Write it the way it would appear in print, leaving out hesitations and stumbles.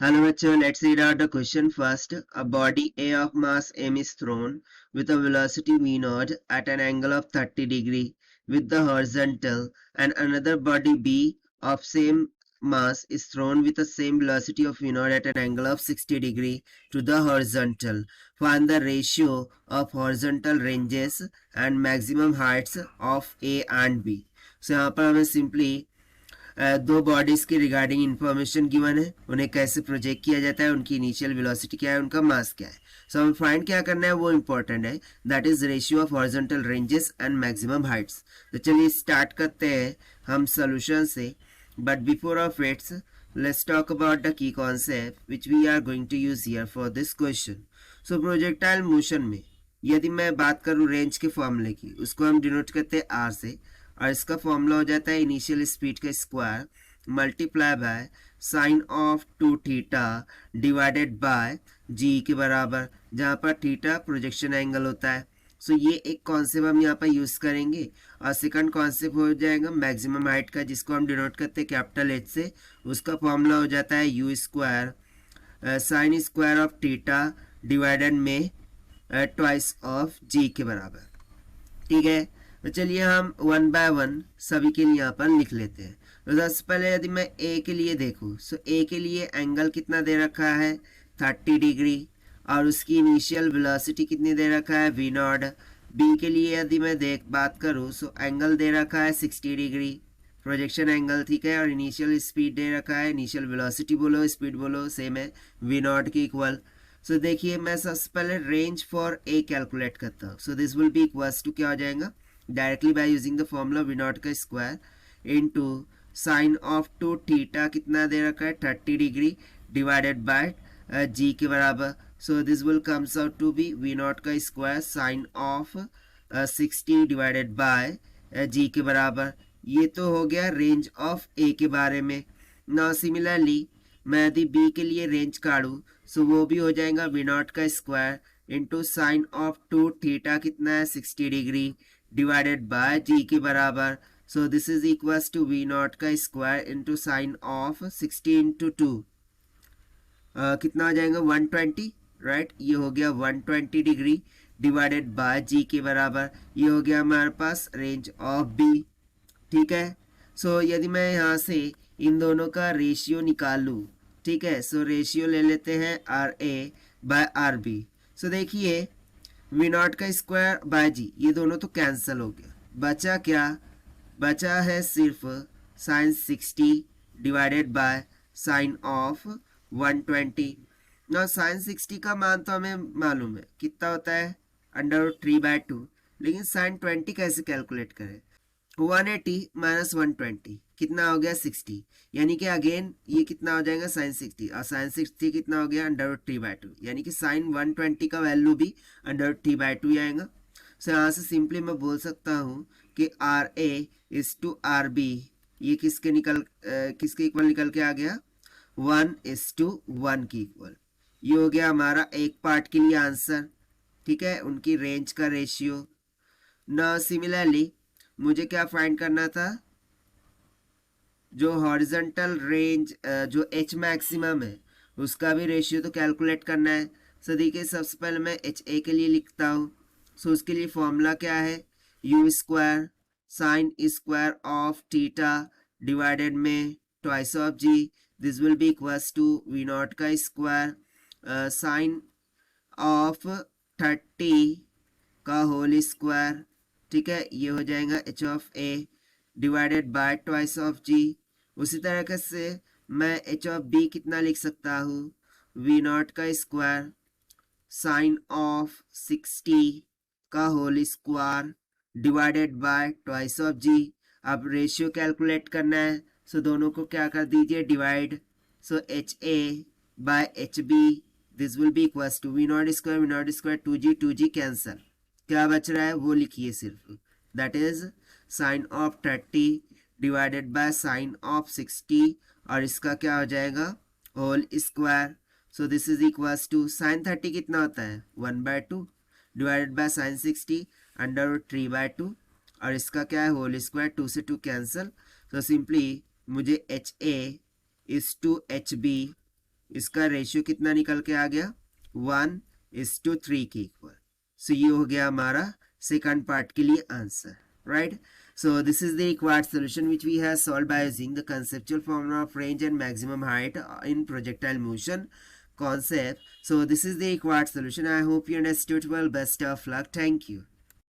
Hello bachcho, let's read out the question first. A body A of mass m is thrown with a velocity v0 at an angle of 30 degree with the horizontal, and another body B of same mass is thrown with the same velocity of v0 at an angle of 60 degree to the horizontal. Find the ratio of horizontal ranges and maximum heights of A and B. So यहाँ पर हमें simply दो bodies की regarding information given है, उन्हें कैसे project किया जाता है, उनकी इनिशियल वेलोसिटी क्या है, उनका मास क्या है. सो हमें फाइंड क्या करना है वो इंपॉर्टेंट है, that is ratio of horizontal ranges and maximum Heights. तो चलिए स्टार्ट करते हैं हम सोल्यूशन से. But before of its let's talk about the key concept which we are going to use here for this question. So projectile motion में यदि मैं बात करूं रेंज के फॉर्मूले की, उसको हम डिनोट करते हैं आर से, और इसका फॉर्मूला हो जाता है इनिशियल स्पीड का square multiply by sine of 2 theta divided by g के बराबर, जहाँ पर थीटा प्रोजेक्शन एंगल होता है. सो ये एक कॉन्सेप्ट हम यहाँ पर यूज करेंगे. और सेकंड कॉन्सेप्ट हो जाएगा मैक्सिमम हाइट का, जिसको हम डिनोट करते हैं कैपिटल एच से. उसका फॉर्मूला हो जाता है u square sine square of theta divided में ट्वाइस ऑफ जी के बराबर. ठीक है, तो चलिए हम वन बाय वन सभी के लिए यहाँ पर लिख लेते हैं. तो सबसे पहले यदि मैं ए के लिए देखूँ, सो ए के लिए एंगल कितना दे रखा है 30 डिग्री, और उसकी इनिशियल वेलोसिटी कितनी दे रखा है वी नॉट. बी के लिए यदि मैं बात करूँ, सो एंगल दे रखा है 60 डिग्री प्रोजेक्शन एंगल, ठीक है, और इनिशियल स्पीड दे रखा है, इनिशियल वेलोसिटी बोलो स्पीड बोलो सेम है, वी नॉट के इक्वल. सो देखिए मैं सबसे पहले रेंज फॉर ए कैलकुलेट करता हूँ. So this will be equals to क्या हो जाएगा, directly by using the formula v naught का square into sine of 2 theta कितना दे रखा है 30 डिग्री डिवाइडेड बाय जी के बराबर. So this will comes out to be v naught का square sine of 60 divided by g के बराबर. ये तो हो गया रेंज ऑफ ए के बारे में. नाउ सिमिलरली मैं यदि बी के लिए रेंज काढूं, सो वो भी हो जाएगा वी नॉट का square into sine of 2 theta कितना है 60 डिग्री डिवाइडेड बाय जी के बराबर. So this is equals to we naught का square into sine of 60 into 2 कितना हो जाएगा 120, राइट. ये हो गया 120 डिग्री डिवाइडेड बाय जी के बराबर. ये हो गया हमारे पास रेंज ऑफ बी. ठीक है, सो यदि मैं यहाँ से इन दोनों का रेशियो निकाल लूँ, ठीक है, सो रेशियो ले लेते हैं R A by R B. So देखिए वी नॉट का स्क्वायर बाय जी, ये दोनों तो कैंसिल हो गया, बचा क्या, बचा है सिर्फ sine 60 divided by sine of 120. ना साइन 60 का मान तो हमें मालूम है कितना होता है √3/2, लेकिन साइन 20 कैसे कैलकुलेट करें. 180 माइनस 120 कितना हो गया 60, यानी कि अगेन ये कितना हो जाएगा साइन 60, और साइन 60 कितना हो गया √3/2, यानी कि साइन 120 का वैल्यू भी √3/2 आएगा. सो यहाँ से सिंपली मैं बोल सकता हूँ कि R A is to R B, ये किसके इक्वल निकल के आ गया 1:1 की इक्वल. ये हो गया हमारा एक पार्ट के लिए आंसर. ठीक है, उनकी रेंज का रेशियो. ना सिमिलरली मुझे क्या फाइंड करना था, जो हॉरिजॉन्टल रेंज जो एच मैक्सिमम है उसका भी रेशियो तो कैलकुलेट करना है. सो देखिए सबसे पहले मैं एच ए के लिए लिखता हूँ. सो उसके लिए फॉर्मूला क्या है u square sine square of theta divided में twice of g. This will be equals to we naught का स्क्वायर साइन ऑफ 30 का होल स्क्वायर. ठीक है, ये हो जाएगा H of A divided by twice of g. उसी तरह से मैं एच ऑफ बी कितना लिख सकता हूँ वी नॉट का स्क्वायर साइन ऑफ 60 का whole square divided by twice of g. अब रेशियो कैलकुलेट करना है, सो दोनों को क्या कर दीजिए divide. So H A by H B this will be equals to we naught square 2g cancel. क्या बच रहा है वो लिखिए सिर्फ, that is sine of 30 divided by sine of 60, और इसका क्या हो जाएगा whole square. So this is equals to sine 30 कितना होता है 1/2 डिवाइडेड बाय साइन 60 √3/2, और इसका क्या है होल स्क्वायर, 2 से 2 कैंसल. सो सिंपली मुझे H A is to H B इसका रेशियो कितना निकल के आ गया, 1:3 के इक्वल। सो ये हो गया हमारा सेकंड पार्ट के लिए answer, right? So this is the required solution which we have solved by using the conceptual formula of range and maximum height in projectile motion concept. So this is the required solution. I hope you understood well. Best of luck. Thank you.